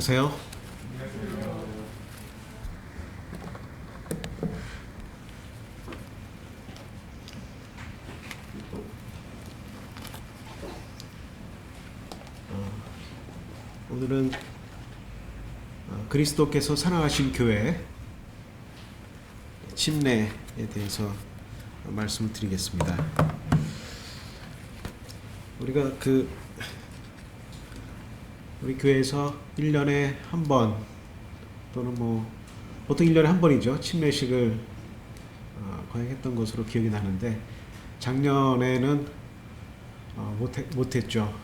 안녕하세요. 오늘은 그리스도께서 사랑하신 교회 침례에 대해서 말씀을 드리겠습니다. 우리가 우리 교회에서 1년에 한 번 또는 보통 1년에 한 번이죠. 침례식을 거행했던 것으로 기억이 나는데 작년에는 못했죠.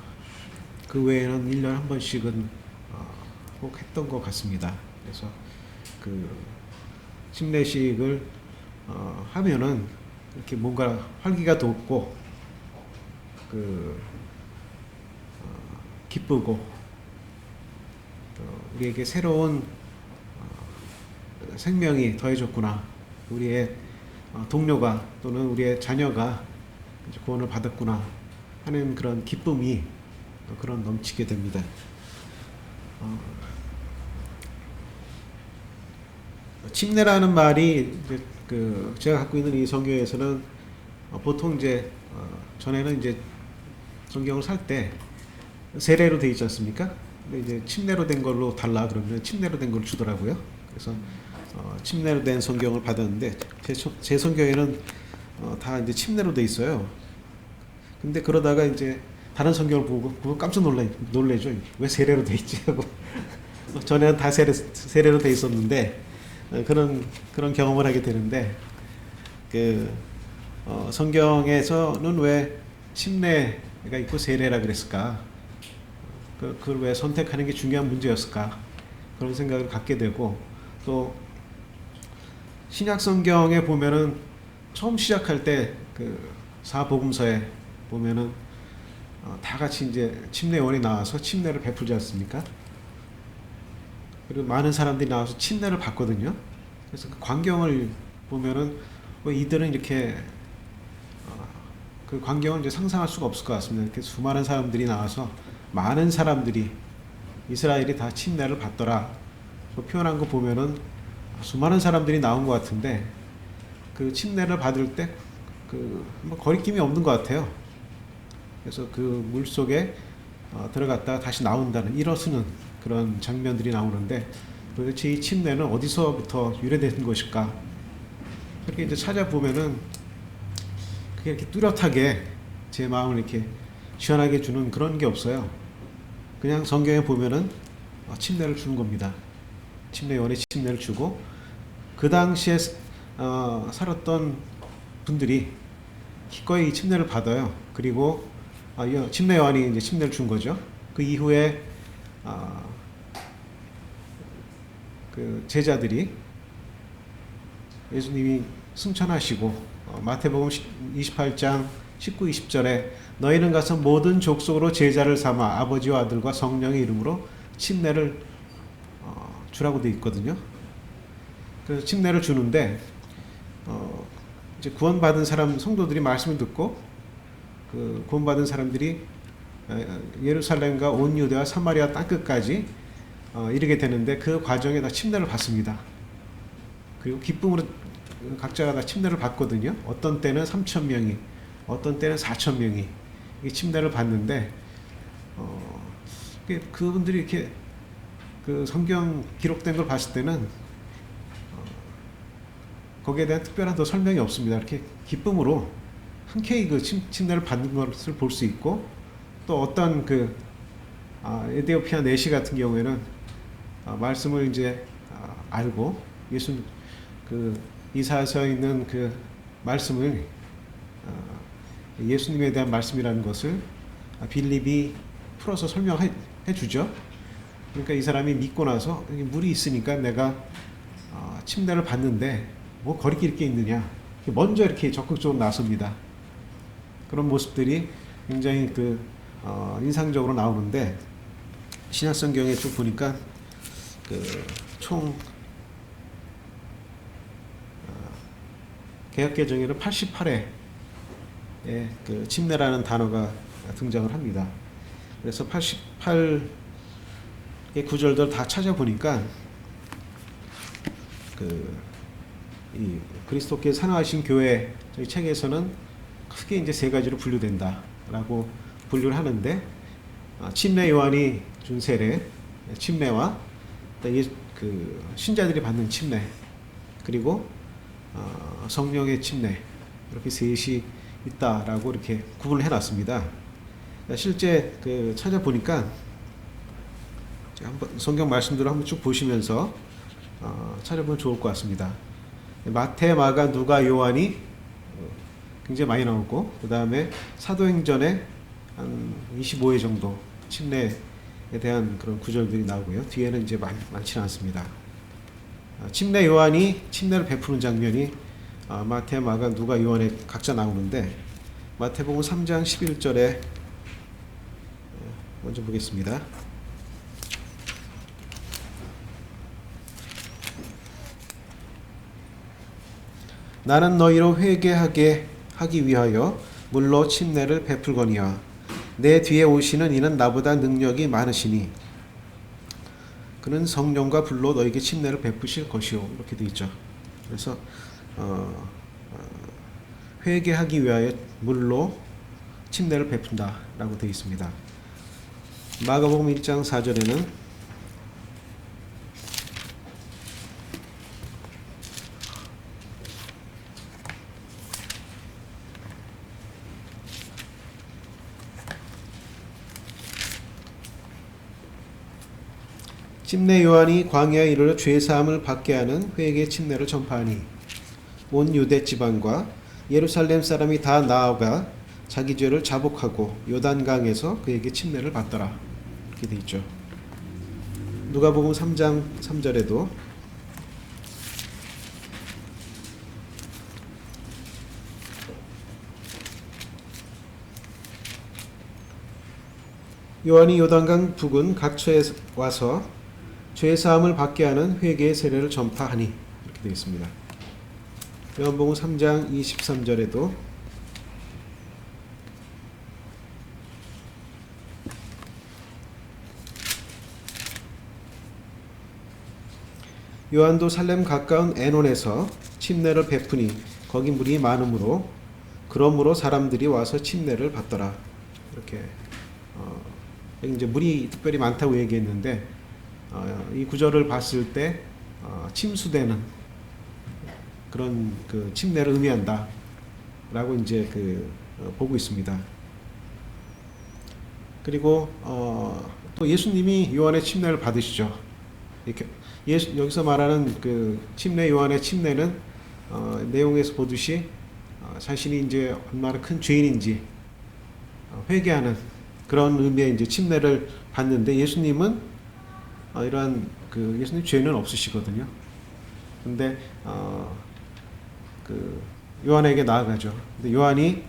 그 외에는 1년에 한 번씩은 꼭 했던 것 같습니다. 그래서 그 침례식을 하면은 이렇게 뭔가 활기가 돋고 기쁘고 우리에게 새로운 생명이 더해졌구나, 우리의 동료가 또는 우리의 자녀가 구원을 받았구나 하는 그런 기쁨이 그런 넘치게 됩니다. 침례라는 말이 제가 갖고 있는 이 성경에서는 보통 전에는 성경을 살 때 세례로 되어 있지 않습니까? 근데 이제 침례로 된 걸로 달라 그러면 침례로 된 걸 주더라고요. 그래서 침례로 된 성경을 받았는데 제 성경에는 다 이제 침례로 돼 있어요. 근데 그러다가 이제 다른 성경을 보고 깜짝 놀래죠. 왜 세례로 돼 있지 하고. 전에는 다 세례로 돼 있었는데 그런 경험을 하게 되는데 성경에서는 왜 침례가 있고 세례라 그랬을까? 그걸 왜 선택하는 게 중요한 문제였을까? 그런 생각을 갖게 되고, 또 신약 성경에 보면은 처음 시작할 때 사복음서에 보면은 다 같이 이제 침례원이 나와서 침례를 베풀지 않습니까? 그리고 많은 사람들이 나와서 침례를 받거든요. 그래서 그 광경을 보면은 이들은 이렇게 그 광경을 이제 상상할 수가 없을 것 같습니다. 이렇게 수많은 사람들이 나와서 많은 사람들이 이스라엘이 다 침례를 받더라, 그 표현한 거 보면은 수많은 사람들이 나온 것 같은데 그 침례를 받을 때 거리낌이 없는 것 같아요. 그래서 그 물 속에 들어갔다가 다시 나온다는, 일어서는 그런 장면들이 나오는데 도대체 이 침례는 어디서부터 유래된 것일까? 그렇게 이제 찾아보면은 그게 이렇게 뚜렷하게 제 마음을 이렇게 시원하게 주는 그런 게 없어요. 그냥 성경에 보면은 침례를 주는 겁니다. 침례원에 침례를 주고, 그 당시에 살았던 분들이 기꺼이 침례를 받아요. 그리고 침례원이 이제 침례를 준 거죠. 그 이후에 그 제자들이 예수님이 승천하시고 마태복음 28장 19, 20절에 너희는 가서 모든 족속으로 제자를 삼아 아버지와 아들과 성령의 이름으로 침례를 주라고 되어 있거든요. 그래서 침례를 주는데 이제 구원받은 성도들이 말씀을 듣고 그 구원받은 사람들이 예루살렘과 온 유대와 사마리아 땅끝까지 이르게 되는데 그 과정에 다 침례를 받습니다. 그리고 기쁨으로 각자가 다 침례를 받거든요. 어떤 때는 3,000명이, 어떤 때는 4,000명이 침례를 받는데 그분들이 이렇게 그 성경 기록된 걸 봤을 때는 거기에 대한 특별한 더 설명이 없습니다. 이렇게 기쁨으로 흔쾌히 그 침례를 받는 것을 볼 수 있고, 또 어떤 에디오피아 내시 같은 경우에는 말씀을 이제 알고 이사야서에 있는 그 말씀을 예수님에 대한 말씀이라는 것을 빌립이 풀어서 설명해 주죠. 그러니까 이 사람이 믿고 나서 물이 있으니까 내가 침례를 받는데 뭐 거리낄 게 있느냐, 먼저 이렇게 적극적으로 나섭니다. 그런 모습들이 굉장히 인상적으로 나오는데, 신약 성경에 쭉 보니까 총 개역개정에는 88회 침례라는 단어가 등장을 합니다. 그래서 88개 이 구절들 다 찾아보니까 이 그리스도께 산화하신 교회 저희 책에서는 크게 이제 세 가지로 분류된다라고 분류를 하는데, 침례 요한이 준 세례, 침례와 그 신자들이 받는 침례, 그리고 성령의 침례, 이렇게 셋이 있다라고 이렇게 구분을 해놨습니다. 실제 찾아보니까 한번 성경 말씀들을 한번 쭉 보시면서 찾아보면 좋을 것 같습니다. 마태, 마가, 누가, 요한이 굉장히 많이 나오고, 그 다음에 사도행전에 한 25회 정도 침례에 대한 그런 구절들이 나오고요. 뒤에는 이제 많지는 않습니다. 침례 요한이 침례를 베푸는 장면이 마태, 마가, 누가, 요한에 각자 나오는데, 마태복음 3장 11절에 먼저 보겠습니다. 나는 너희로 회개하게 하기 위하여 물로 침례를 베풀거니와 내 뒤에 오시는 이는 나보다 능력이 많으시니 그는 성령과 불로 너에게 침례를 베푸실 것이요, 이렇게 되어 있죠. 그래서 회개하기 위하여 물로 침례를 베푼다라고 되어 있습니다. 마가복음 1장 4절에는 침례 요한이 광야에 이르러 죄 사함을 받게 하는 회개 침례를 전파하니 온 유대 지방과 예루살렘 사람이 다 나아가 자기 죄를 자복하고 요단강에서 그에게 침례를 받더라, 이렇게 돼 있죠. 누가복음 3장 3절에도 요한이 요단강 부근 각처에 와서 죄 사함을 받게 하는 회개의 세례를 전파하니, 이렇게 되어 있습니다. 요한복음 3장 23절에도 요한도 살렘 가까운 에논에서 침례를 베푸니 거기 물이 많으므로 그러므로 사람들이 와서 침례를 받더라, 이렇게 여기 이제 물이 특별히 많다고 얘기했는데, 이 구절을 봤을 때 침수되는 그런 그 침례를 의미한다 라고 이제 보고 있습니다. 그리고 또 예수님이 요한의 침례를 받으시죠. 이렇게 여기서 말하는 그 침례, 요한의 침례는 내용에서 보듯이 자신이 이제 얼마나 큰 죄인인지 회개하는 그런 의미의 이제 침례를 받는데, 예수님은 이러한 예수님 죄는 없으시거든요. 근데 요한에게 나아가죠. 근데 요한이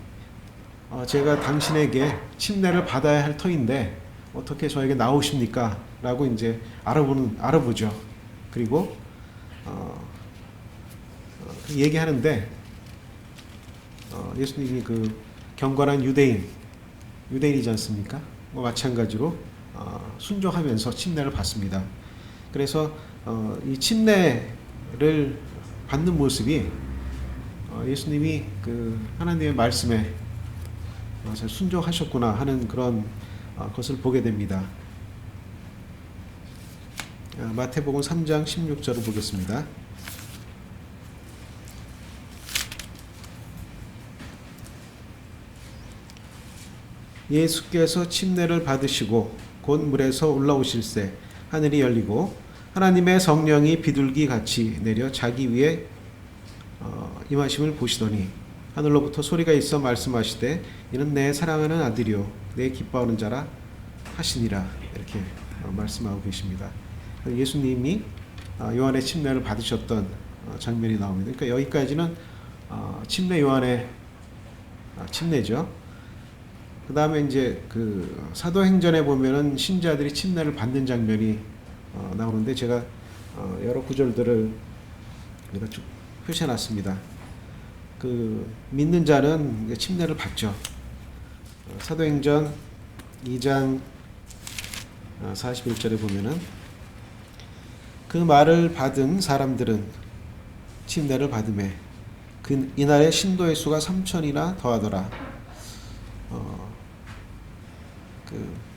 제가 당신에게 침례를 받아야 할 터인데 어떻게 저에게 나오십니까? 라고 이제 알아보죠. 그리고 얘기하는데, 예수님이 경건한 유대인이지 않습니까? 마찬가지로 순종하면서 침례를 받습니다. 그래서 이 침례를 받는 모습이 예수님이 하나님의 말씀에 잘 순종하셨구나 하는 그런 것을 보게 됩니다. 마태복음 3장 16절을 보겠습니다. 예수께서 침례를 받으시고 곧 물에서 올라오실새 하늘이 열리고 하나님의 성령이 비둘기 같이 내려 자기 위에 임하심을 보시더니 하늘로부터 소리가 있어 말씀하시되 이는 내 사랑하는 아들이요 내 기뻐하는 자라 하시니라, 이렇게 말씀하고 계십니다. 예수님이 요한의 침례를 받으셨던 장면이 나옵니다. 그러니까 여기까지는 침례 요한의 침례죠. 그 다음에 이제 사도행전에 보면은 신자들이 침례를 받는 장면이 나오는데, 제가 여러 구절들을 여기다 쭉 표시해 놨습니다. 믿는 자는 침례를 받죠. 사도행전 2장 41절에 보면은 그 말을 받은 사람들은 침례를 받음에 이날에 신도의 수가 3천이나 더하더라.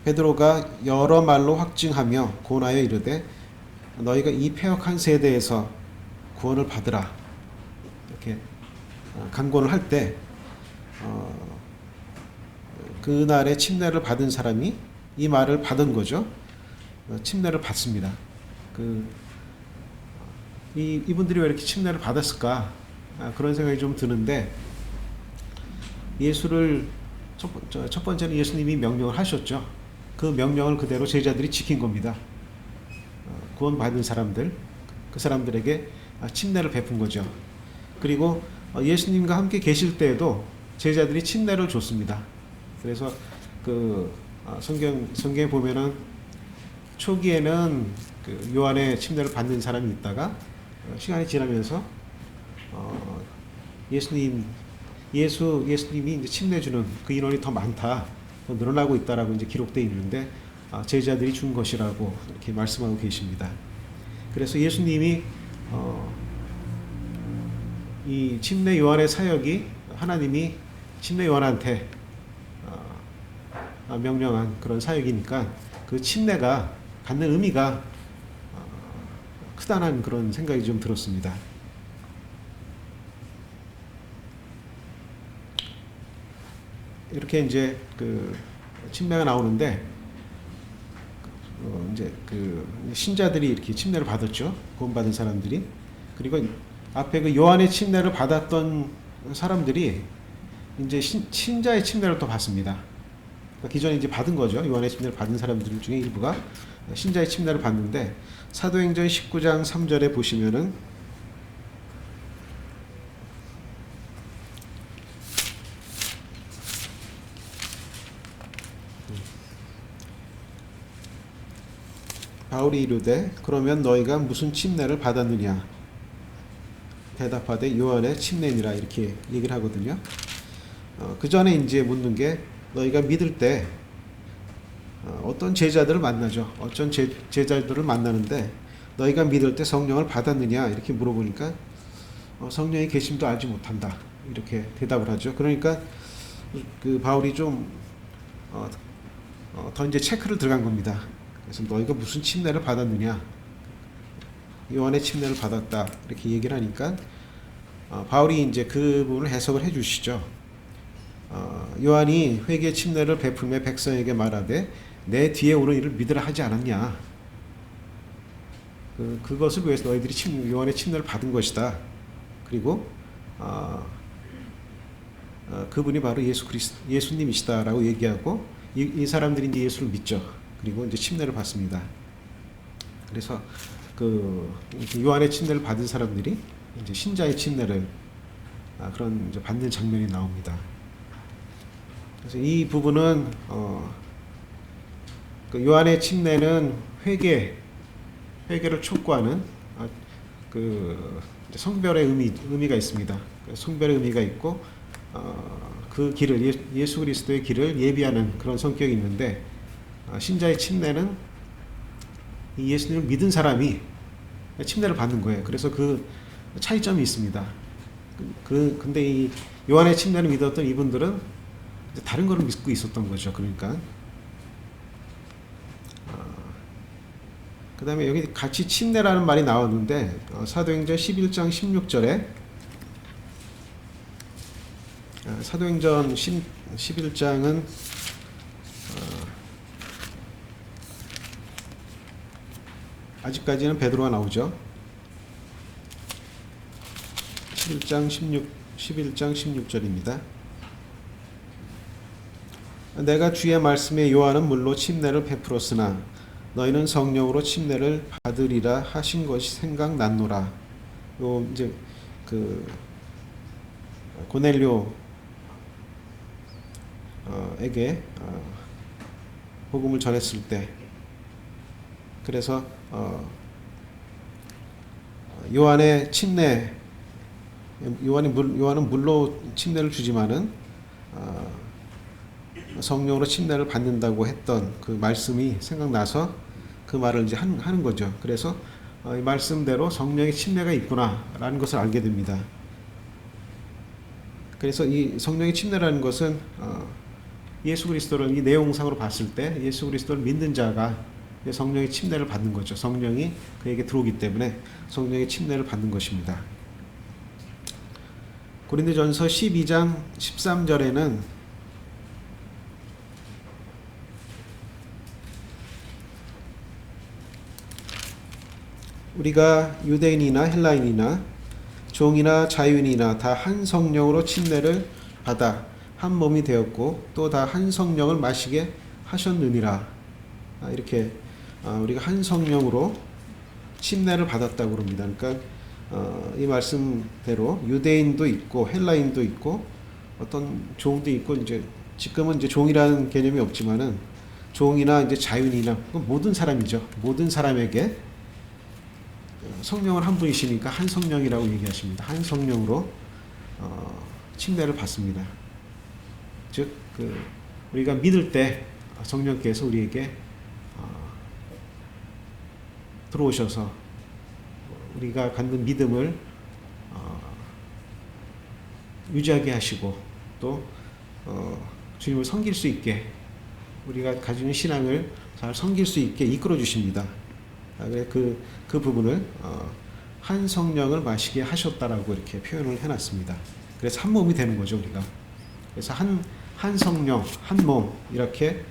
베드로가 여러 말로 확증하며 권하여 이르되 너희가 이 패역한 세대에서 구원을 받으라 이렇게 강권을 할 때 그날에 침례를 받은 사람이 이 말을 받은 거죠. 침례를 받습니다. 이분들이 왜 이렇게 침례를 받았을까? 그런 생각이 좀 드는데 예수를 첫 번째는 예수님이 명령을 하셨죠. 그 명령을 그대로 제자들이 지킨 겁니다. 구원받은 사람들, 그 사람들에게 침례를 베푼 거죠. 그리고 예수님과 함께 계실 때에도 제자들이 침례를 줬습니다. 그래서 성경에 보면은 초기에는 요한의 침례를 받는 사람이 있다가 시간이 지나면서 예수님이 이제 침례 주는 그 인원이 더 많다, 더 늘어나고 있다라고 이제 기록되어 있는데 제자들이 준 것이라고 이렇게 말씀하고 계십니다. 그래서 예수님이 이 침례 요한의 사역이 하나님이 침례 요한한테 명령한 그런 사역이니까 그 침례가 갖는 의미가 크다는 그런 생각이 좀 들었습니다. 이렇게 이제 침례가 나오는데 이제 신자들이 이렇게 침례를 받았죠. 구원받은 사람들이. 그리고 앞에 요한의 침례를 받았던 사람들이 이제 신자의 침례를 또 받습니다. 그러니까 기존에 이제 받은 거죠. 요한의 침례를 받은 사람들 중에 일부가 신자의 침례를 받는데 사도행전 19장 3절에 보시면은 바울이 이르되 그러면 너희가 무슨 침례를 받았느냐 대답하되 요한의 침례니라 이렇게 얘기를 하거든요. 그 전에 이제 묻는 게 너희가 믿을 때 어떤 제자들을 만나죠. 어떤 제자들을 만나는데 너희가 믿을 때 성령을 받았느냐 이렇게 물어보니까 성령의 계심도 알지 못한다 이렇게 대답을 하죠. 그러니까 바울이 좀 더 이제 체크를 들어간 겁니다. 그래서 너희가 무슨 침례를 받았느냐, 요한의 침례를 받았다 이렇게 얘기를 하니까 바울이 이제 그 부분을 해석을 해주시죠. 요한이 회개 침례를 베풀며 백성에게 말하되 내 뒤에 오는 이를 믿으라 하지 않았냐. 그것을 위해서 너희들이 요한의 침례를 받은 것이다. 그리고 그분이 바로 예수님이시다라고 얘기하고 이 사람들이 이제 예수를 믿죠. 그리고 이제 침례를 받습니다. 그래서 요한의 침례를 받은 사람들이 이제 신자의 침례를 그런 이제 받는 장면이 나옵니다. 그래서 이 부분은 요한의 침례는 회개를 촉구하는 성별의 의미가 있습니다. 성별의 의미가 있고 그 길을 예수 그리스도의 길을 예비하는 그런 성격이 있는데 신자의 침례는 이 예수님을 믿은 사람이 침례를 받는 거예요. 그래서 그 차이점이 있습니다. 근데 이 요한의 침례를 믿었던 이분들은 다른 거를 믿고 있었던 거죠. 그러니까 그 다음에 여기 같이 침례라는 말이 나왔는데 사도행전 11장 16절에 사도행전 11장은 아직까지는 베드로가 나오죠. 11장 16절입니다. 내가 주의 말씀에 요한은 물로 침례를 베풀었으나 너희는 성령으로 침례를 받으리라 하신 것이 생각났노라. 이제 고넬료에게 복음을 전했을 때, 그래서 요한의 침례, 요한은 물로 침례를 주지만은 성령으로 침례를 받는다고 했던 그 말씀이 생각나서 그 말을 이제 하는 거죠. 그래서 이 말씀대로 성령의 침례가 있구나라는 것을 알게 됩니다. 그래서 이 성령의 침례라는 것은 예수 그리스도를 이 내용상으로 봤을 때 예수 그리스도를 믿는 자가 성령의 침례를 받는 거죠. 성령이 그에게 들어오기 때문에 성령의 침례를 받는 것입니다. 고린도전서 12장 13절에는 우리가 유대인이나 헬라인이나 종이나 자유인이나 다 한 성령으로 침례를 받아 한 몸이 되었고 또 다 한 성령을 마시게 하셨느니라. 이렇게 우리가 한 성령으로 침례를 받았다고 합니다. 그러니까 이 말씀대로 유대인도 있고 헬라인도 있고 어떤 종도 있고 이제 지금은 이제 종이라는 개념이 없지만은 종이나 이제 자유인이나 모든 사람이죠. 모든 사람에게 성령은 한 분이시니까 한 성령이라고 얘기하십니다. 한 성령으로 침례를 받습니다. 즉 우리가 믿을 때 성령께서 우리에게 들어오셔서 우리가 갖는 믿음을 유지하게 하시고 또 주님을 섬길 수 있게 우리가 가지는 신앙을 잘 섬길 수 있게 이끌어 주십니다. 그 부분을 한 성령을 마시게 하셨다라고 이렇게 표현을 해놨습니다. 그래서 한 몸이 되는 거죠, 우리가. 그래서 한 성령, 한 몸 이렇게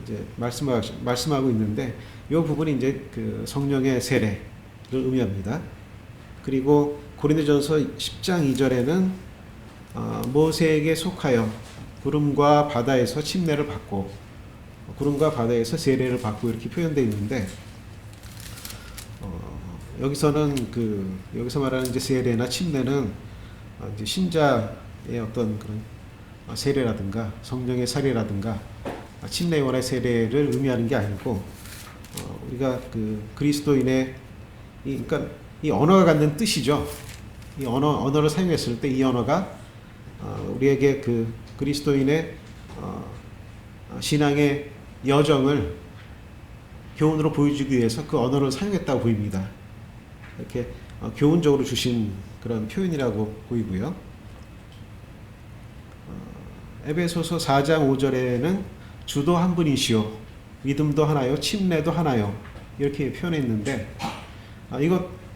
이제 말씀하고 있는데 이 부분이 이제 그 성령의 세례를 의미합니다. 그리고 고린도전서 10장 2절에는 모세에게 속하여 구름과 바다에서 침례를 받고 구름과 바다에서 세례를 받고 이렇게 표현되어 있는데 여기서는 여기서 말하는 이제 세례나 침례는 이제 신자의 어떤 그런 세례라든가 성령의 사례라든가 침례원의 세례를 의미하는 게 아니고 우리가 그리스도인의 그러니까 이 언어가 갖는 뜻이죠. 이 언어를 사용했을 때 이 언어가 우리에게 그리스도인의 신앙의 여정을 교훈으로 보여주기 위해서 그 언어를 사용했다고 보입니다. 이렇게 교훈적으로 주신 그런 표현이라고 보이고요. 에베소서 4장 5절에는 주도 한 분이시요 믿음도 하나요 침례도 하나요 이렇게 표현했는데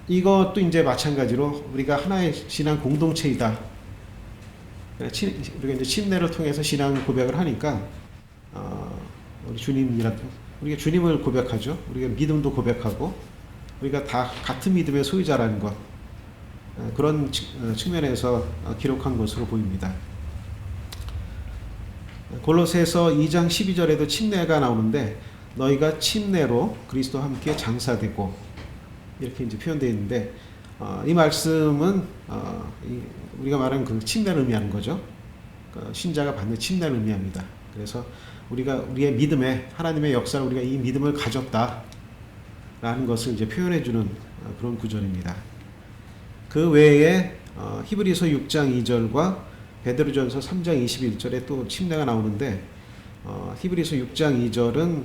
이것도 이제 마찬가지로 우리가 하나의 신앙 공동체이다. 우리가 이제 침례를 통해서 신앙 고백을 하니까 우리 우리가 주님을 고백하죠. 우리가 믿음도 고백하고 우리가 다 같은 믿음의 소유자라는 것 그런 측면에서 기록한 것으로 보입니다. 골로새서 2장 12절에도 침례가 나오는데 너희가 침례로 그리스도와 함께 장사되고 이렇게 이제 표현되어 있는데 이 말씀은 우리가 말하는 그 침례를 의미하는 거죠. 신자가 받는 침례를 의미합니다. 그래서 우리가 우리의 믿음에 하나님의 역사를 우리가 이 믿음을 가졌다라는 것을 이제 표현해주는 그런 구절입니다. 그 외에 히브리서 6장 2절과 베드로전서 3장 21절에 또 침례가 나오는데 히브리서 6장 2절은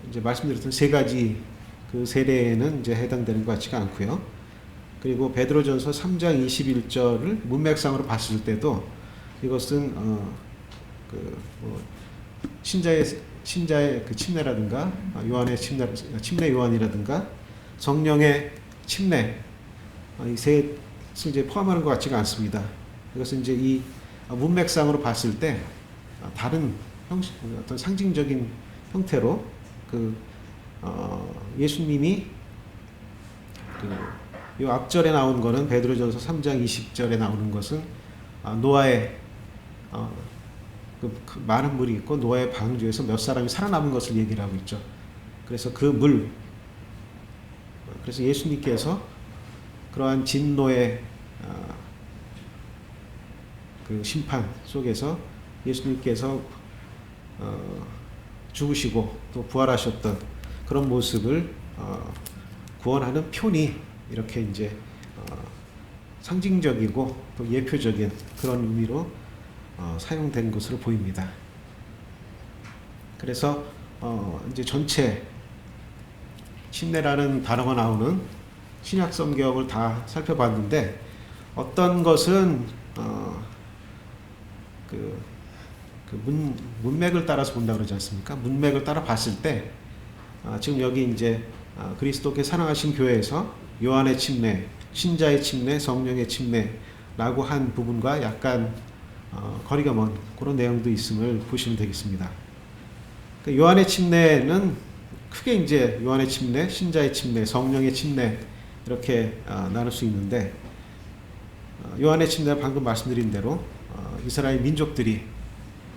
이제 말씀드렸던 세 가지 그 세례에는 이제 해당되는 것 같지가 않고요. 그리고 베드로전서 3장 21절을 문맥상으로 봤을 때도 이것은 신자의 그 침례라든가 요한의 침례 요한이라든가 성령의 침례 이 셋을 이제 포함하는 것 같지가 않습니다. 이것은 이제 이 문맥상으로 봤을 때 다른 어떤 상징적인 형태로 예수님이 이 앞절에 나온 거는 베드로전서 3장 20절에 나오는 것은 노아의 그 많은 물이 있고 노아의 방주에서 몇 사람이 살아남은 것을 얘기를 하고 있죠. 그래서 그래서 예수님께서 그러한 진노의 그 심판 속에서 예수님께서 죽으시고 또 부활하셨던 그런 모습을 구원하는 표니 이렇게 이제 상징적이고 또 예표적인 그런 의미로 사용된 것으로 보입니다. 그래서 이제 전체 침례라는 단어가 나오는 신약 성경을 다 살펴봤는데 어떤 것은 문맥을 따라서 본다 그러지 않습니까? 문맥을 따라 봤을 때 지금 여기 이제 그리스도께 사랑하신 교회에서 요한의 침례, 신자의 침례, 성령의 침례라고 한 부분과 약간 거리가 먼 그런 내용도 있음을 보시면 되겠습니다. 요한의 침례는 크게 이제 요한의 침례, 신자의 침례, 성령의 침례 이렇게 나눌 수 있는데 요한의 침례는 방금 말씀드린 대로 이스라엘 민족들이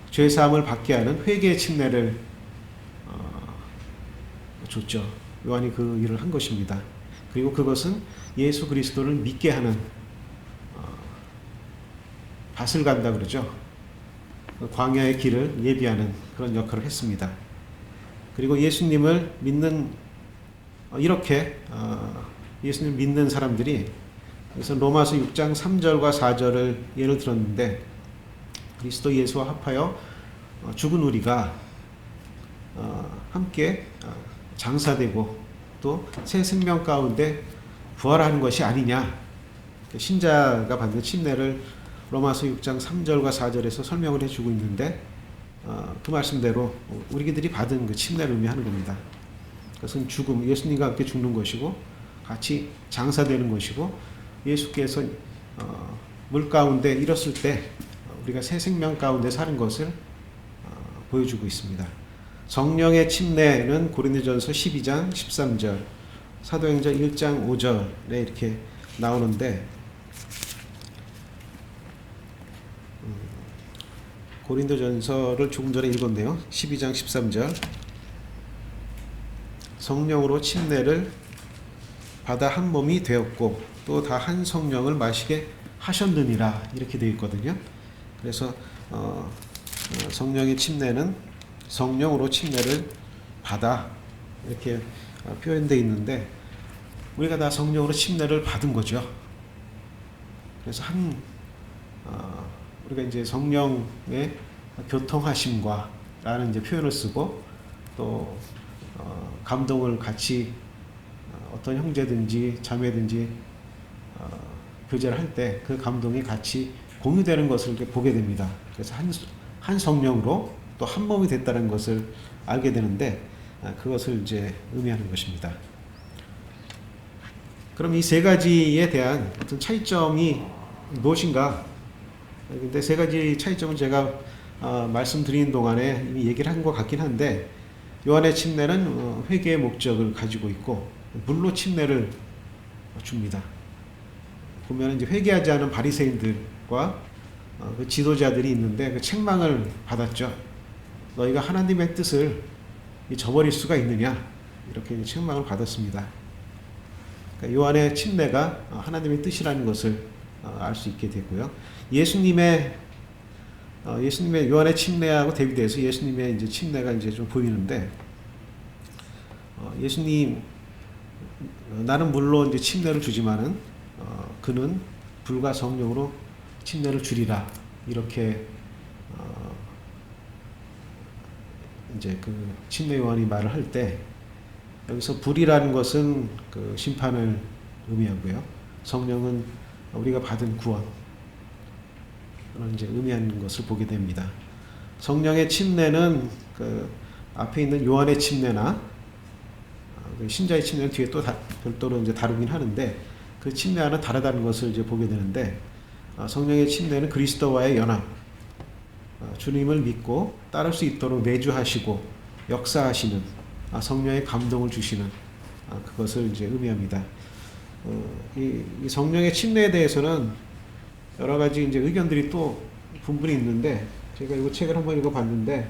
죄 사함을 받게 하는 회개의 침례를 줬죠. 요한이 그 일을 한 것입니다. 그리고 그것은 예수 그리스도를 믿게 하는 밭을 간다 그러죠. 광야의 길을 예비하는 그런 역할을 했습니다. 그리고 예수님을 믿는 이렇게 예수님을 믿는 사람들이 그래서 로마서 6장 3절과 4절을 예를 들었는데 그리스도 예수와 합하여 죽은 우리가 함께 장사되고 또 새 생명 가운데 부활하는 것이 아니냐. 신자가 받는 침례를 로마서 6장 3절과 4절에서 설명을 해주고 있는데 그 말씀대로 우리들이 받은 그 침례를 의미하는 겁니다. 그것은 죽음, 예수님과 함께 죽는 것이고 같이 장사되는 것이고 예수께서 물 가운데 일었을 때 우리가 새 생명 가운데 사는 것을 보여주고 있습니다. 성령의 침례는 고린도전서 12장 13절, 사도행전 1장 5절에 이렇게 나오는데 고린도전서를 조금 전에 읽었네요. 12장 13절 성령으로 침례를 받아 한 몸이 되었고 또 다 한 성령을 마시게 하셨느니라 이렇게 되어 있거든요. 그래서 성령의 침례는 성령으로 침례를 받아 이렇게 표현되어 있는데 우리가 다 성령으로 침례를 받은 거죠. 그래서 우리가 이제 성령의 교통하심과 라는 이제 표현을 쓰고 또 감동을 같이 어떤 형제든지 자매든지 교제를 할 때 그 감동이 같이 공유되는 것을 이렇게 보게 됩니다. 그래서 한 성령으로 또 한 몸이 됐다는 것을 알게 되는데 그것을 이제 의미하는 것입니다. 그럼 이 세 가지에 대한 어떤 차이점이 무엇인가? 근데 세 가지 차이점은 제가 말씀드리는 동안에 이미 얘기를 한 것 같긴 한데 요한의 침례는 회개의 목적을 가지고 있고 물로 침례를 줍니다. 보면 이제 회개하지 않은 바리새인들과 그 지도자들이 있는데 그 책망을 받았죠. 너희가 하나님의 뜻을 저버릴 수가 있느냐 이렇게 지명을 받았습니다. 그러니까 요한의 침례가 하나님의 뜻이라는 것을 알 수 있게 되고요. 예수님의 요한의 침례하고 대비돼서 예수님의 이제 침례가 이제 좀 보이는데, 예수님 나는 물론 이제 침례를 주지만은 그는 불과 성령으로 침례를 주리라 이렇게 이제 그 침례 요한이 말을 할 때 여기서 불이라는 것은 그 심판을 의미하고요. 성령은 우리가 받은 구원 그런 이제 의미하는 것을 보게 됩니다. 성령의 침례는 그 앞에 있는 요한의 침례나 신자의 침례는 뒤에 또 별도로 이제 다루긴 하는데 그 침례와는 다르다는 것을 이제 보게 되는데, 성령의 침례는 그리스도와의 연합, 주님을 믿고 따를 수 있도록 내주하시고 역사하시는 성령의 감동을 주시는 그것을 이제 의미합니다. 이 성령의 침례에 대해서는 여러 가지 이제 의견들이 또 분분히 있는데, 제가 이 책을 한번 읽어봤는데,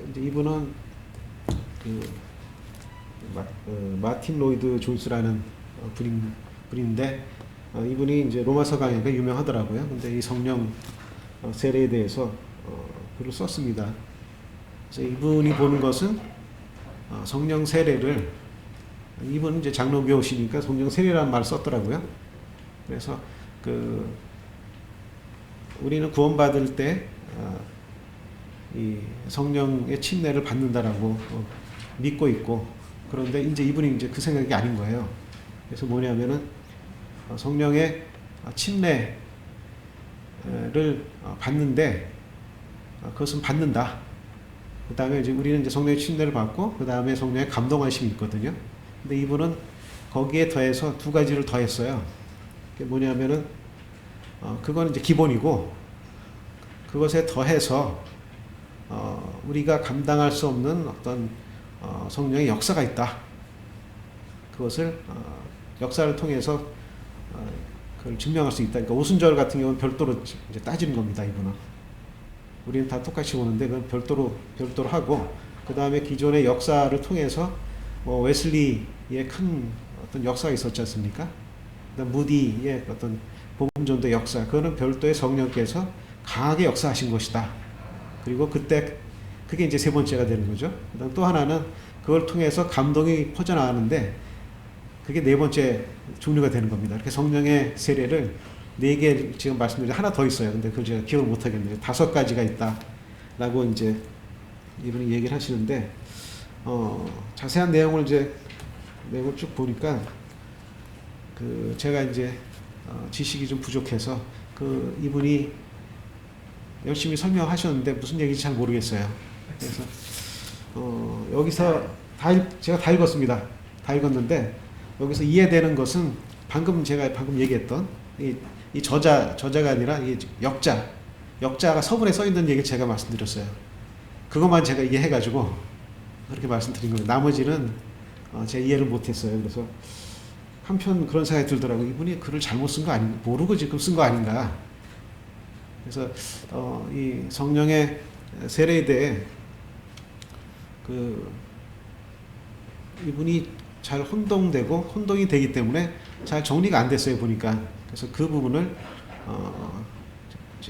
이제 이분은 마틴 로이드 존스라는 분인데, 이분이 이제 로마서 강의가 유명하더라고요. 근데 이 성령 세례에 대해서 글을 썼습니다. 그래서 이분이 보는 것은 성령 세례를, 이분은 이제 장로교시니까 성령 세례라는 말을 썼더라고요. 그래서 우리는 구원받을 때 이 성령의 침례를 받는다라고 믿고 있고, 그런데 이제 이분이 이제 그 생각이 아닌 거예요. 그래서 뭐냐면은 성령의 침례를 받는데 그것은 받는다. 그 다음에 이제 우리는 이제 성령의 침례를 받고 그 다음에 성령의 감동하심이 있거든요. 근데 이분은 거기에 더해서 두 가지를 더했어요. 그게 뭐냐면은 그건 이제 기본이고 그것에 더해서 우리가 감당할 수 없는 어떤 성령의 역사가 있다. 그것을 역사를 통해서 그걸 증명할 수 있다. 그러니까 오순절 같은 경우는 별도로 이제 따지는 겁니다. 이분은 우리는 다 똑같이 보는데 그건 별도로 하고 그 다음에 기존의 역사를 통해서 웨슬리의 큰 어떤 역사가 있었지 않습니까? 그다음 무디의 어떤 복음전도 역사 그거는 별도의 성령께서 강하게 역사하신 것이다. 그리고 그때 그게 이제 세 번째가 되는 거죠. 그다음 또 하나는 그걸 통해서 감동이 퍼져나가는데 그게 네 번째 종류가 되는 겁니다. 이렇게 성령의 세례를 네 개 지금 말씀드린 하나 더 있어요. 근데 그걸 제가 기억을 못 하겠네요. 5가지가 있다라고 이제 이분이 얘기를 하시는데 자세한 내용을 쭉 보니까 그 제가 이제 지식이 좀 부족해서 그 이분이 열심히 설명하셨는데 무슨 얘기인지 잘 모르겠어요. 그래서 여기서 제가 다 읽었습니다. 다 읽었는데 여기서 이해되는 것은 제가 방금 얘기했던 이 저자가 아니라 이 역자가 서문에 써 있는 얘기 제가 말씀드렸어요. 그것만 제가 이해해가지고 그렇게 말씀드린 거예요. 나머지는 제가 이해를 못했어요. 그래서 한편 그런 생각이 들더라고요. 이분이 글을 잘못 쓴 거 아닌가, 모르고 지금 쓴 거 아닌가. 그래서 이 성령의 세례에 대해 이분이 잘 혼동이 되기 때문에 잘 정리가 안 됐어요. 보니까. 그래서 그 부분을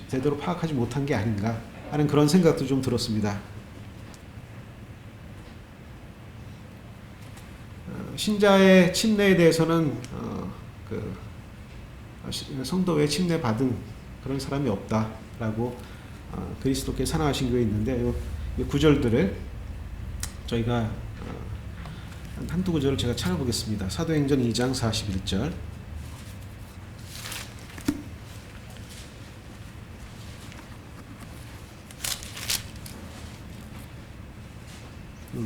제대로 파악하지 못한 게 아닌가 하는 그런 생각도 좀 들었습니다. 신자의 침례에 대해서는 성도의 침례 받은 그런 사람이 없다라고 그리스도께 사랑하신 교회 있는데 이 구절들을 저희가 한두 구절을 제가 찾아보겠습니다. 사도행전 2장 41절.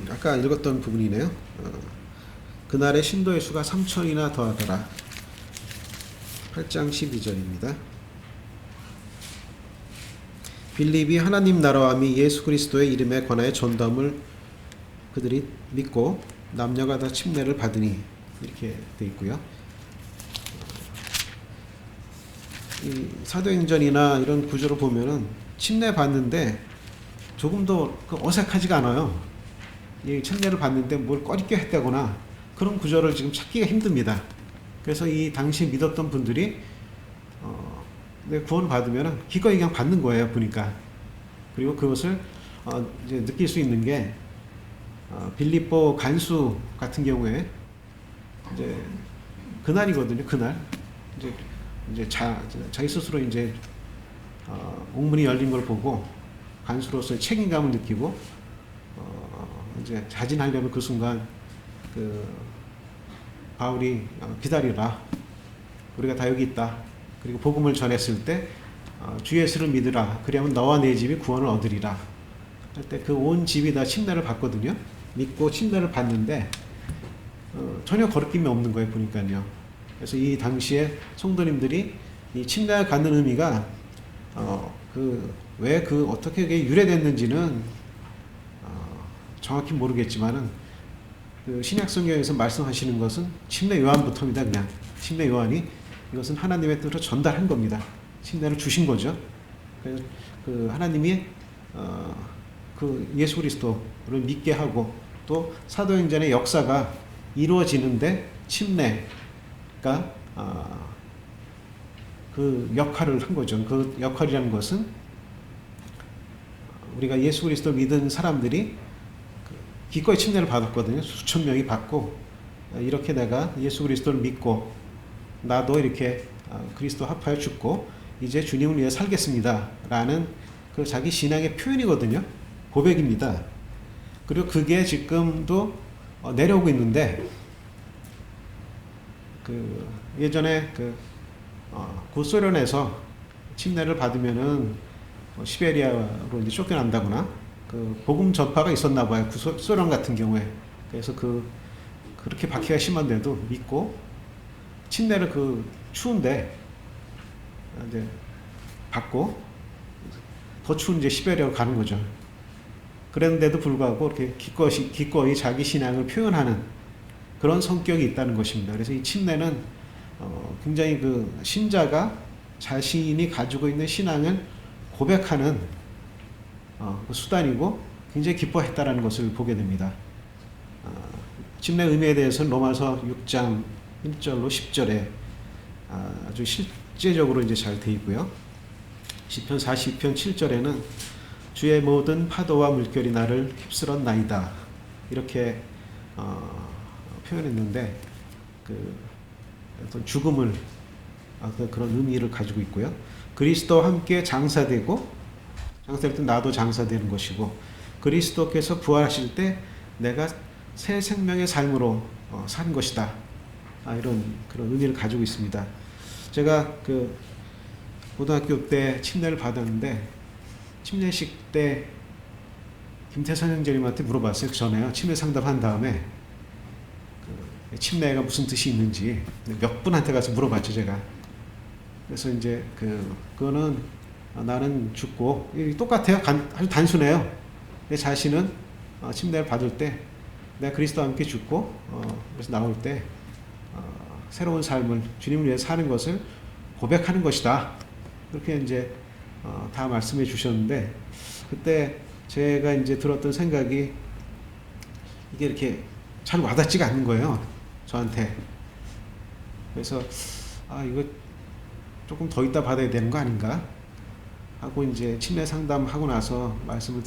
아까 읽었던 부분이네요. 그날의 신도의 수가 3,000이나 더하더라. 8장 12절입니다. 빌립이 하나님 나라와 미 예수 그리스도의 이름에 관하여 전도함을 그들이 믿고 남녀가 다 침례를 받으니 이렇게 되어 있고요. 이 사도행전이나 이런 구조를 보면은 침례 받는데 조금도 어색하지가 않아요. 이 침례를 받는데 뭘 꺼리껴 했다거나 그런 구조를 지금 찾기가 힘듭니다. 그래서 이 당시 믿었던 분들이 구원을 받으면 기꺼이 그냥 받는 거예요. 보니까. 그리고 그것을 이제 느낄 수 있는 게 빌립보 간수 같은 경우에 이제 그날이거든요. 그날 이제 자기 스스로 이제 옥문이 열린 걸 보고 간수로서의 책임감을 느끼고 이제 자진하려면 그 순간 바울이 기다리라. 우리가 다 여기 있다. 그리고 복음을 전했을 때 주 예수를 믿으라. 그리하면 너와 내 집이 구원을 얻으리라. 할 때 그 온 집이 다 침례를 받거든요. 믿고 침례를 받는데 전혀 거리낌이 없는 거예요. 보니까요. 그래서 이 당시에 성도님들이 이 침례를 갖는 의미가 어떻게 그게 유래됐는지는 정확히 모르겠지만은 그 신약 성경에서 말씀하시는 것은 침례 요한부터입니다. 그냥 침례 요한이 이것은 하나님의 뜻으로 전달한 겁니다. 침례를 주신 거죠. 그래서 그 하나님이 그 예수 그리스도를 믿게 하고 또 사도행전의 역사가 이루어지는데 침례가 그 역할을 한 거죠. 그 역할이라는 것은 우리가 예수 그리스도 믿은 사람들이 기꺼이 침례를 받았거든요. 수천 명이 받고 이렇게 내가 예수 그리스도를 믿고 나도 이렇게 그리스도 합하여 죽고 이제 주님을 위해 살겠습니다. 라는 그 자기 신앙의 표현이거든요. 고백입니다. 그리고 그게 지금도 내려오고 있는데 예전에 구소련에서 침례를 받으면은 시베리아로 이제 쫓겨난다거나 복음 전파가 있었나 봐요. 구소련 같은 경우에. 그래서 그렇게 박해가 심한데도 믿고 침례를 추운데 이제 받고 더 추운 이제 시베리아로 가는 거죠. 그랬는데도 불구하고 이렇게 기꺼이 자기 신앙을 표현하는 그런 성격이 있다는 것입니다. 그래서 이 침례는 굉장히 신자가 자신이 가지고 있는 신앙을 고백하는 수단이고 굉장히 기뻐했다라는 것을 보게 됩니다. 침례 의미에 대해서는 로마서 6장 1절로 10절에 아주 실제적으로 이제 잘 되어 있고요. 시편 42편 7절에는 주의 모든 파도와 물결이 나를 휩쓸었나이다 이렇게 표현했는데 어떤 죽음을 그런 의미를 가지고 있고요. 그리스도와 함께 장사되고 장사될 때 나도 장사되는 것이고 그리스도께서 부활하실 때 내가 새 생명의 삶으로 사는 것이다. 이런 그런 의미를 가지고 있습니다. 제가 고등학교 때 침례를 받았는데 침례식 때 김태선 형제님한테 물어봤어요. 전에요. 침례 상담한 다음에 침례가 무슨 뜻이 있는지 몇 분한테 가서 물어봤죠, 제가. 그래서 이제 그거는 나는 죽고 똑같아요. 아주 단순해요. 내 자신은 침례를 받을 때 내가 그리스도와 함께 죽고 그래서 나올 때 새로운 삶을 주님을 위해 사는 것을 고백하는 것이다. 그렇게 이제 다 말씀해 주셨는데 그때 제가 이제 들었던 생각이 이게 이렇게 잘 와닿지가 않는 거예요, 저한테. 그래서 이거 조금 더 있다 받아야 되는 거 아닌가 하고 이제 침례 상담하고 나서 말씀을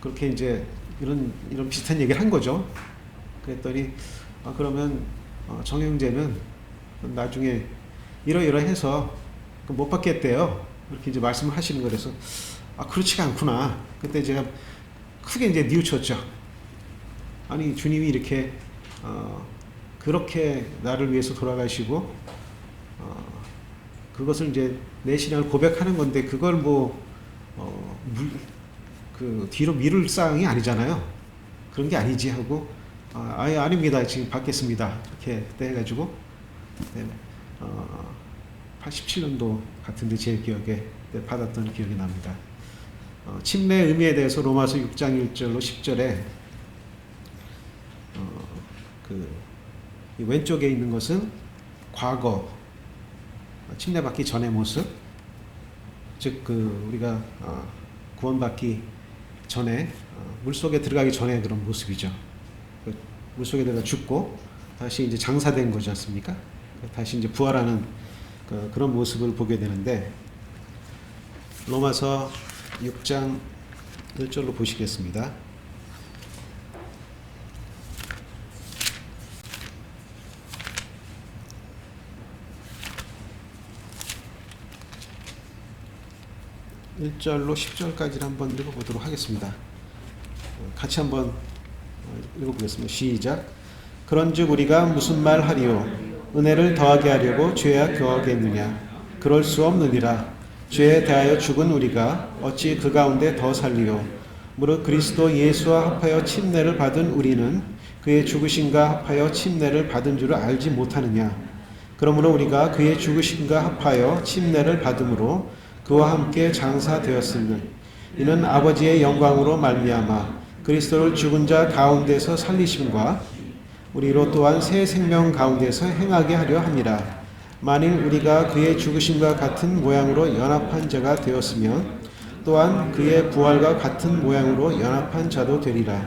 그렇게 이제 이런 비슷한 얘기를 한 거죠. 그랬더니 그러면 정형제는 나중에 이러이러해서 못 받겠대요. 이렇게 이제 말씀을 하시는 거라서 그렇지가 않구나. 그때 제가 크게 이제 뉘우쳤죠. 아니 주님이 이렇게 그렇게 나를 위해서 돌아가시고 그것을 이제 내 신앙을 고백하는 건데 그걸 뒤로 미룰 사항이 아니잖아요. 그런 게 아니지 하고 아닙니다. 지금 받겠습니다. 이렇게 그때 해가지고 87년도 같은데 제 기억에 받았던 기억이 납니다. 침례 의미에 대해서 로마서 6장 1절로 10절에 이 왼쪽에 있는 것은 과거 침례받기 전의 모습, 즉 우리가 구원받기 전에 물속에 들어가기 전에 그런 모습이죠. 물속에 들어가 죽고 다시 이제 장사된 거지 않습니까? 다시 이제 부활하는 그런 모습을 보게 되는데 로마서 6장 1절로 보시겠습니다. (1절로) (10절까지를) 한번 읽어보도록 하겠습니다. 같이 한번 읽어보겠습니다. 시작. 그런즉 우리가 무슨 말 하리요? 은혜를 더하게 하려고 죄와 교하겠느냐? 그럴 수 없느니라. 죄에 대하여 죽은 우리가 어찌 그 가운데 더 살리요? 무릇 그리스도 예수와 합하여 침례를 받은 우리는 그의 죽으심과 합하여 침례를 받은 줄을 알지 못하느냐? 그러므로 우리가 그의 죽으심과 합하여 침례를 받음으로 그와 함께 장사되었으니 이는 아버지의 영광으로 말미암아 그리스도를 죽은 자 가운데서 살리심과 우리로 또한 새 생명 가운데서 행하게 하려 함이라. 만일 우리가 그의 죽으심과 같은 모양으로 연합한 자가 되었으면 또한 그의 부활과 같은 모양으로 연합한 자도 되리라.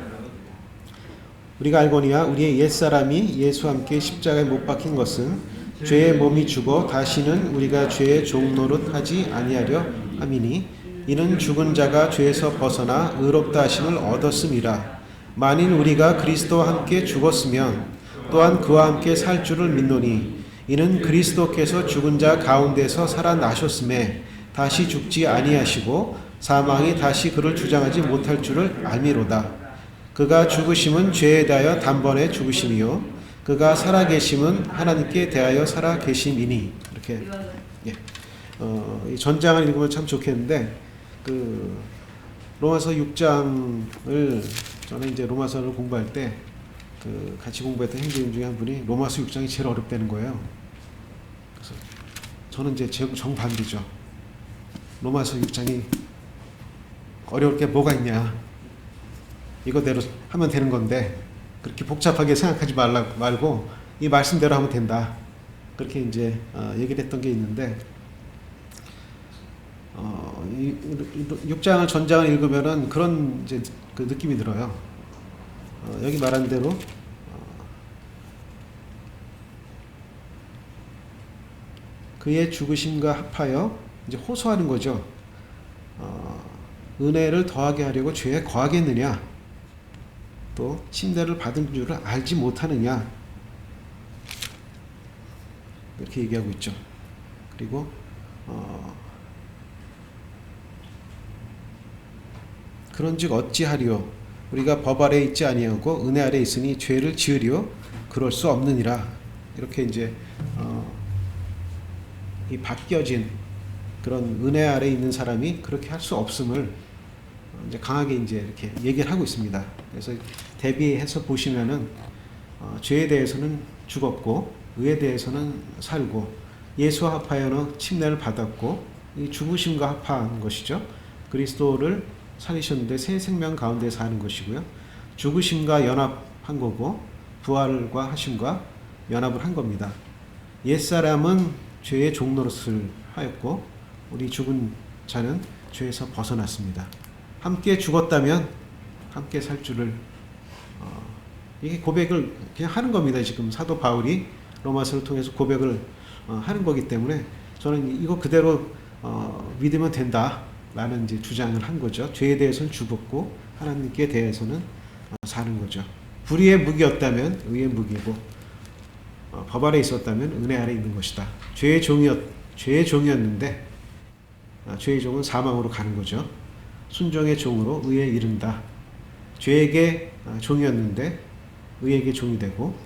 우리가 알거니와 우리의 옛사람이 예수와 함께 십자가에 못 박힌 것은 죄의 몸이 죽어 다시는 우리가 죄의 종 노릇하지 아니하려 함이니 이는 죽은 자가 죄에서 벗어나 의롭다 하심을 얻었음이라. 만일 우리가 그리스도와 함께 죽었으면 또한 그와 함께 살 줄을 믿노니 이는 그리스도께서 죽은 자 가운데서 살아나셨음에 다시 죽지 아니하시고 사망이 다시 그를 주장하지 못할 줄을 알미로다. 그가 죽으심은 죄에 대하여 단번에 죽으심이요 그가 살아계심은 하나님께 대하여 살아계심이니. 이렇게 예. 이 전장을 읽으면 참 좋겠는데 그 로마서 6장을 저는 이제 로마서를 공부할 때 그 같이 공부했던 형제님 중에 한 분이 로마서 6장이 제일 어렵다는 거예요. 그래서 저는 이제 정반대죠. 로마서 6장이 어려울 게 뭐가 있냐. 이거대로 하면 되는 건데 그렇게 복잡하게 생각하지 말고 이 말씀대로 하면 된다. 그렇게 이제 얘기를 했던 게 있는데 이 6장을 전장을 읽으면은 그런 이제 그 느낌이 들어요. 여기 말한 대로 그의 죽으심과 합하여 이제 호소하는 거죠. 은혜를 더하게 하려고 죄에 거하겠느냐? 또 침례를 받은 줄을 알지 못하느냐? 이렇게 얘기하고 있죠. 그리고 그런즉 어찌하리요? 우리가 법 아래 있지 아니하고 은혜 아래 있으니 죄를 지으리요? 그럴 수 없느니라. 이렇게 이제 이 바뀌어진 그런 은혜 아래 있는 사람이 그렇게 할 수 없음을 이제 강하게 이제 이렇게 얘기를 하고 있습니다. 그래서 대비해서 보시면은 죄에 대해서는 죽었고 의에 대해서는 살고 예수와 합하여는 침례를 받았고 이 죽으심과 합한 것이죠. 그리스도를 살리셨는데 새 생명 가운데 사는 것이고요. 죽으심과 연합한 거고 부활과 하심과 연합을 한 겁니다. 옛사람은 죄의 종노릇을 하였고 우리 죽은 자는 죄에서 벗어났습니다. 함께 죽었다면 함께 살 줄을 이게 고백을 그냥 하는 겁니다. 지금 사도 바울이 로마서를 통해서 고백을 하는 거기 때문에 저는 이거 그대로 믿으면 된다. 라는 이제 주장을 한 거죠. 죄에 대해서는 죽었고 하나님께 대해서는 사는 거죠. 불의의 무기였다면 의의 무기고 법 아래 있었다면 은혜 아래 있는 것이다. 죄의 종이었는데 죄의 종은 사망으로 가는 거죠. 순종의 종으로 의에 이른다. 죄에게 종이었는데 의에게 종이 되고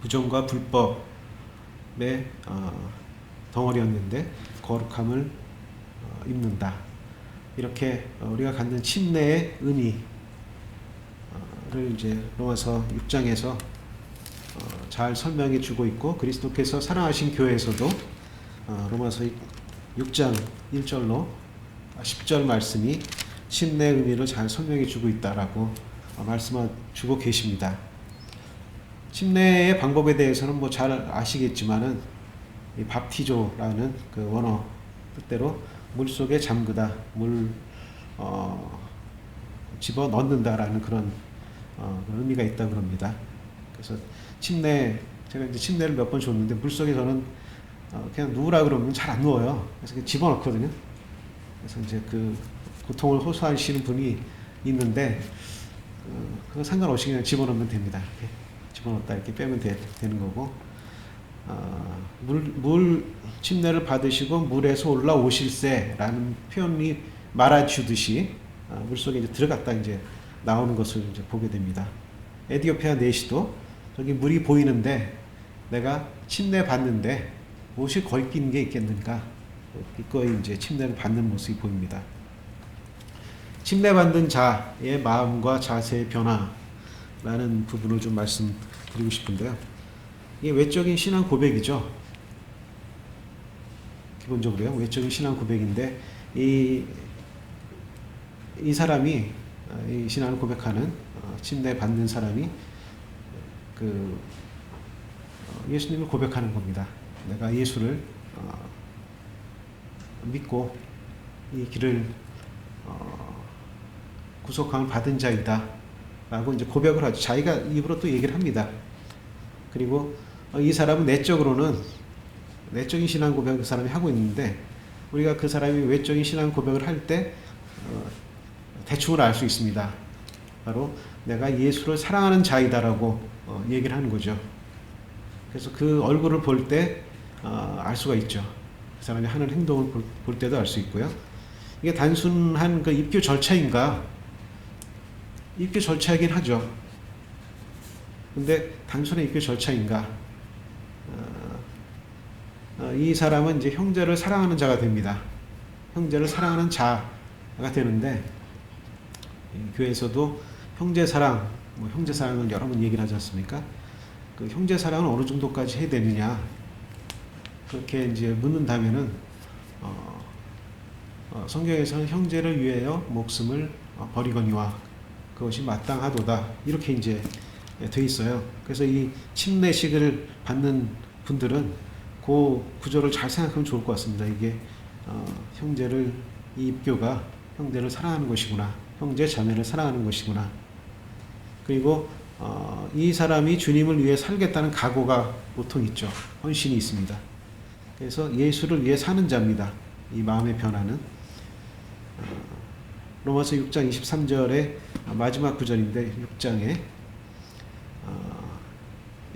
부정과 불법의 덩어리였는데 거룩함을 입는다. 이렇게 우리가 갖는 침례의 의미를 이제 로마서 6장에서 잘 설명해 주고 있고 그리스도께서 사랑하신 교회에서도 로마서 6장 1절로 10절 말씀이 침례의 의미를 잘 설명해 주고 있다라고 말씀해 주고 계십니다. 침례의 방법에 대해서는 뭐 잘 아시겠지만은 이 밥티조라는 그 원어 뜻대로 물 속에 잠그다, 집어 넣는다라는 그런 의미가 있다 그럽니다. 그래서 제가 이제 침례를 몇 번 줬는데 물 속에 저는 그냥 누우라 그러면 잘 안 누워요. 그래서 집어 넣거든요. 그래서 이제 그 고통을 호소하시는 분이 있는데 그거 상관없이 그냥 집어 넣으면 됩니다. 이렇게 집어 넣었다 이렇게 빼면 되는 거고. 물 침례를 받으시고 물에서 올라오실세라는 표현이 말아주듯이 물속에 이제 들어갔다 이제 나오는 것을 이제 보게 됩니다. 에티오피아 내시도 저기 물이 보이는데 내가 침례 받는데 무엇이 걸린 게 있겠는가? 이거에 이제 침례를 받는 모습이 보입니다. 침례 받는 자의 마음과 자세의 변화라는 부분을 좀 말씀드리고 싶은데요. 이게 외적인 신앙 고백이죠. 기본적으로요. 외적인 신앙 고백인데 이 사람이 이 신앙을 고백하는 침례 받는 사람이 그 예수님을 고백하는 겁니다. 내가 예수를 믿고 이 길을 구속함을 받은 자이다 라고 이제 고백을 하죠. 자기가 입으로 또 얘기를 합니다. 그리고 이 사람은 내적인 신앙 고백을 그 사람이 하고 있는데 우리가 그 사람이 외적인 신앙 고백을 할 때 대충을 알 수 있습니다. 바로 내가 예수를 사랑하는 자이다라고 얘기를 하는 거죠. 그래서 그 얼굴을 볼 때 알 수가 있죠. 그 사람이 하는 행동을 볼 때도 알 수 있고요. 이게 단순한 그 입교 절차인가? 입교 절차이긴 하죠. 근데 단순한 입교 절차인가? 이 사람은 이제 형제를 사랑하는 자가 됩니다. 형제를 사랑하는 자가 되는데, 교회에서도 형제 사랑, 형제 사랑을 여러 번 얘기를 하지 않습니까? 그 형제 사랑은 어느 정도까지 해야 되느냐? 그렇게 이제 묻는다면은, 성경에서는 형제를 위하여 목숨을 버리거니와 그것이 마땅하도다. 이렇게 이제 돼 있어요. 그래서 이 침례식을 받는 분들은 그 구조를 잘 생각하면 좋을 것 같습니다. 이게 형제를, 이 입교가 형제를 사랑하는 것이구나. 형제 자매를 사랑하는 것이구나. 그리고 이 사람이 주님을 위해 살겠다는 각오가 보통 있죠. 헌신이 있습니다. 그래서 예수를 위해 사는 자입니다. 이 마음의 변화는. 로마서 6장 23절의 마지막 구절인데, 6장에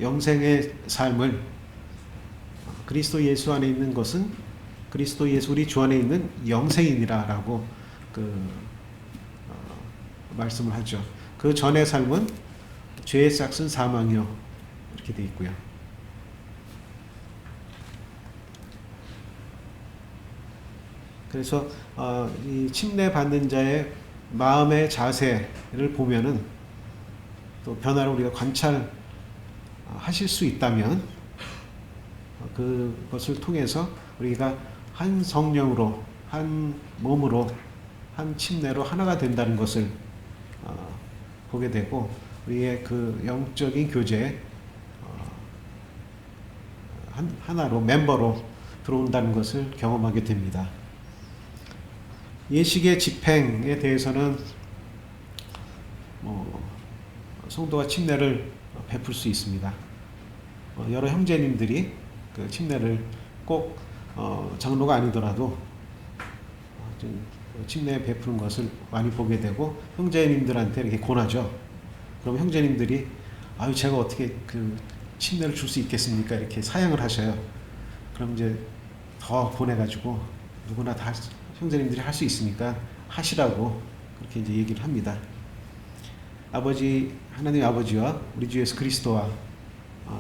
영생의 삶을, 그리스도 예수 안에 있는 것은 그리스도 예수 우리 주 안에 있는 영생이니라 라고 말씀을 하죠. 그 전의 삶은 죄의 삭은 사망이요, 이렇게 되어 있고요. 그래서 이 침례 받는 자의 마음의 자세를 보면은, 또 변화를 우리가 관찰하실 수 있다면, 그것을 통해서 우리가 한 성령으로, 한 몸으로, 한 침례로 하나가 된다는 것을 보게 되고, 우리의 그 영적인 교제에 하나로, 멤버로 들어온다는 것을 경험하게 됩니다. 예식의 집행에 대해서는 성도가 침례를 베풀 수 있습니다. 여러 형제님들이 그 침례를 꼭 장로가 아니더라도 침례 베푸는 것을 많이 보게 되고, 형제님들한테 이렇게 권하죠. 그럼 형제님들이 아유 제가 어떻게 그 침례를 줄 수 있겠습니까? 이렇게 사양을 하셔요. 그럼 이제 더 보내가지고 누구나 다 형제님들이 할 수 있으니까 하시라고 그렇게 이제 얘기를 합니다. 아버지, 하나님 아버지와 우리 주 예수 그리스도와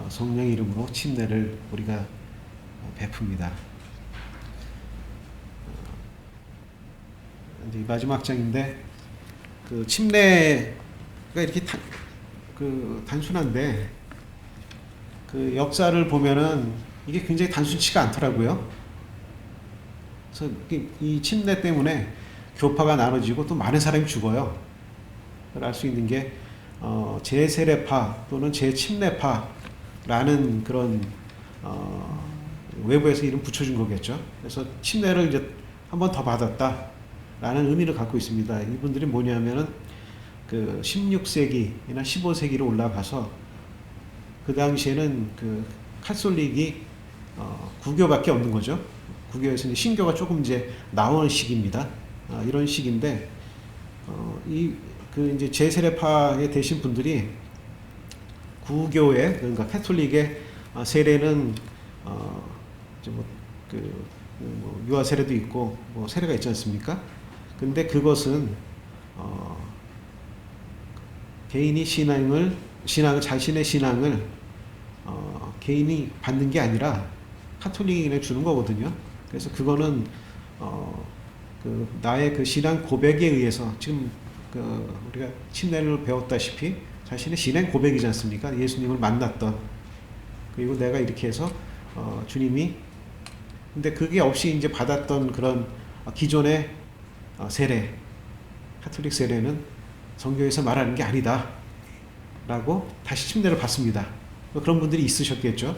성령의 이름으로 침례를 우리가 베풉니다. 이제 마지막 장인데, 그 침례가 이렇게 단순한데, 그 역사를 보면은 이게 굉장히 단순치가 않더라고요. 그래서 이 침례 때문에 교파가 나눠지고 또 많은 사람이 죽어요. 알 수 있는 게 제세례파 또는 제침례파라는 그런 외부에서 이름 붙여준 거겠죠. 그래서 침례를 이제 한 번 더 받았다라는 의미를 갖고 있습니다. 이분들이 뭐냐면은 그 16세기나 15세기로 올라가서, 그 당시에는 그 카톨릭이 구교밖에 없는 거죠. 구교에서 신교가 조금 이제 나오는 시기입니다. 이런 시기인데, 그 이제 제세례파에 되신 분들이 구교의, 그러니까 카톨릭의 세례는 유아 세례도 있고 세례가 있지 않습니까? 근데 그것은 개인이 자신의 신앙을 개인이 받는 게 아니라 카톨릭인에 주는 거거든요. 그래서 그거는 나의 그 신앙 고백에 의해서, 지금 우리가 침례를 배웠다시피 자신의 신앙 고백이지 않습니까? 예수님을 만났던, 그리고 내가 이렇게 해서 주님이, 근데 그게 없이 이제 받았던 그런 기존의 세례, 카톨릭 세례는 성경에서 말하는 게 아니다 라고 다시 침례를 받습니다. 그런 분들이 있으셨겠죠.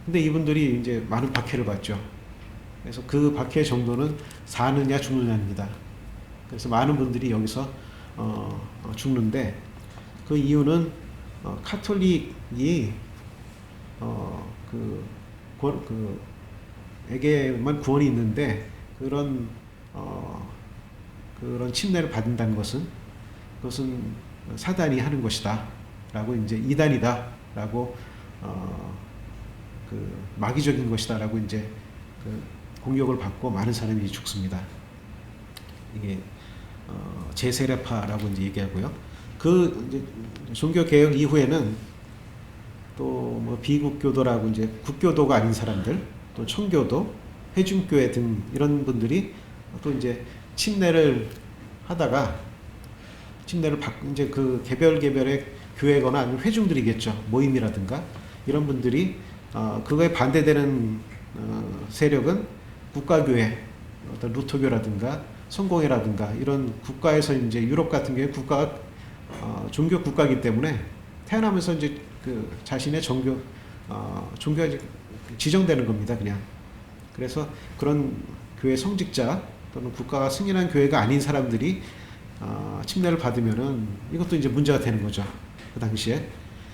근데 이분들이 이제 많은 박해를 받죠. 그래서 그 박해 정도는 사느냐 죽느냐입니다. 그래서 많은 분들이 여기서 죽는데, 그 이유는 카톨릭이 에게만 구원이 있는데, 그런 침례를 받는다는 것은, 그것은 사단이 하는 것이다 라고, 이제 이단이다 라고, 마귀적인 것이다 라고 이제 공격을 받고 많은 사람이 죽습니다. 이게 제세례파라고 이제 얘기하고요. 그 이제 종교 개혁 이후에는 또 뭐 비국교도라고 이제 국교도가 아닌 사람들, 또 청교도, 회중교회 등 이런 분들이 또 이제 침례를 하다가 이제 그 개별의 교회거나 아니면 회중들이겠죠. 모임이라든가 이런 분들이 그거에 반대되는 세력은 국가교회, 어떤 루터교라든가 성공회라든가 이런 국가에서 이제 유럽 같은 경우에 국가가 종교 국가이기 때문에 태어나면서 이제 그 자신의 종교가 이제 지정되는 겁니다. 그냥. 그래서 그런 교회 성직자 또는 국가가 승인한 교회가 아닌 사람들이 침례를 받으면은 이것도 이제 문제가 되는 거죠. 그 당시에.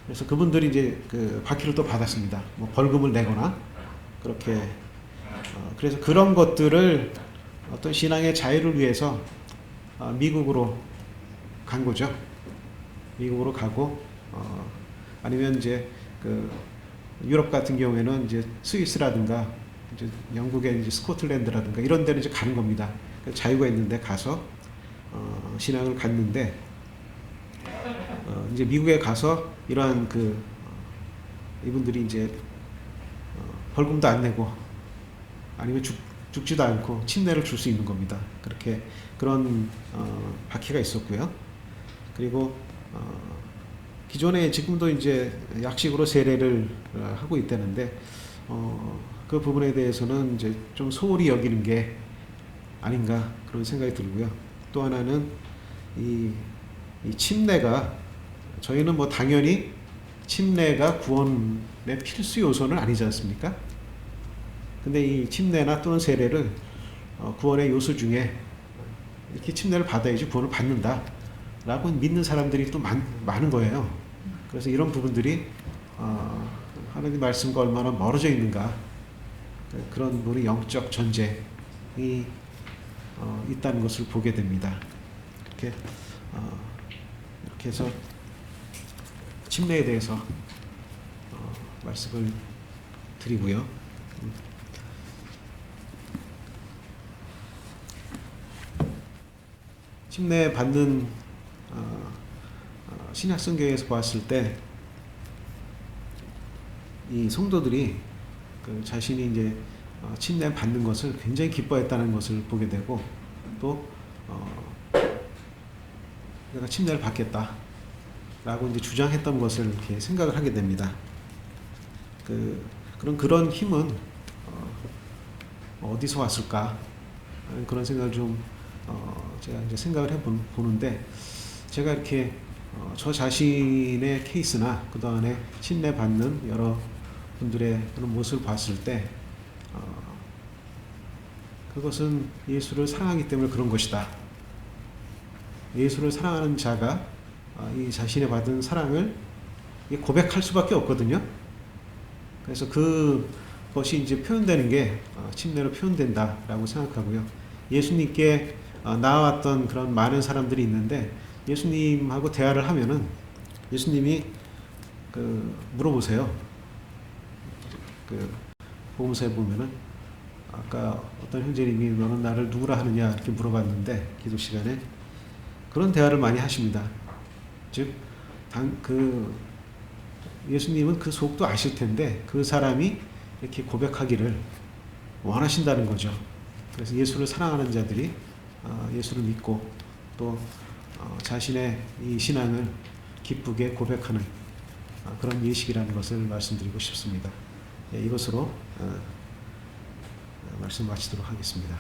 그래서 그분들이 이제 그 박해를 또 받았습니다. 뭐 벌금을 내거나 그렇게. 그래서 그런 것들을 어떤 신앙의 자유를 위해서 미국으로 간 거죠. 미국으로 가고 아니면 이제 그 유럽 같은 경우에는 이제 스위스라든가 이제 영국의 이제 스코틀랜드라든가 이런 데는 이제 가는 겁니다. 자유가 있는데 가서 신앙을 갖는데 이제 미국에 가서 이러한 그 이분들이 이제 벌금도 안 내고 아니면 죽지도 않고 침례를 줄 수 있는 겁니다. 그렇게 그런 박해가 있었고요. 그리고 기존에 지금도 이제 약식으로 세례를 하고 있다는데 그 부분에 대해서는 이제 좀 소홀히 여기는 게 아닌가 그런 생각이 들고요. 또 하나는 이 침례가 저희는 뭐 당연히 침례가 구원의 필수 요소는 아니지 않습니까? 근데 이 침례나 또는 세례를 구원의 요소 중에 이렇게 침례를 받아야지 구원을 받는다 라고 믿는 사람들이 또 많은 거예요. 그래서 이런 부분들이 하나님 말씀과 얼마나 멀어져 있는가 그런 우리 영적 전쟁이 있다는 것을 보게 됩니다. 이렇게 해서 침례에 대해서 말씀을 드리고요. 침례 받는 신약성경에서 봤을 때 이 성도들이 그 자신이 이제 침례 받는 것을 굉장히 기뻐했다는 것을 보게 되고 또 내가 침례를 받겠다라고 이제 주장했던 것을 이렇게 생각을 하게 됩니다. 그런 힘은 어디서 왔을까? 그런 생각을 좀 제가 이제 생각을 해보는데 제가 이렇게 저 자신의 케이스나 그동안에 침례 받는 여러 분들의 그런 모습을 봤을 때 그것은 예수를 사랑하기 때문에 그런 것이다. 예수를 사랑하는 자가 이 자신의 받은 사랑을 고백할 수밖에 없거든요. 그래서 그것이 이제 표현되는 게 침례로 표현된다라고 생각하고요. 예수님께 나왔던 그런 많은 사람들이 있는데 예수님하고 대화를 하면은 예수님이 물어보세요. 복음서에 보면은 아까 어떤 형제님이 너는 나를 누구라 하느냐 이렇게 물어봤는데 기도 시간에 그런 대화를 많이 하십니다. 즉 예수님은 그 속도 아실 텐데 그 사람이 이렇게 고백하기를 원하신다는 거죠. 그래서 예수를 사랑하는 자들이 예수를 믿고 또 자신의 이 신앙을 기쁘게 고백하는 그런 예식이라는 것을 말씀드리고 싶습니다. 이것으로 말씀 마치도록 하겠습니다.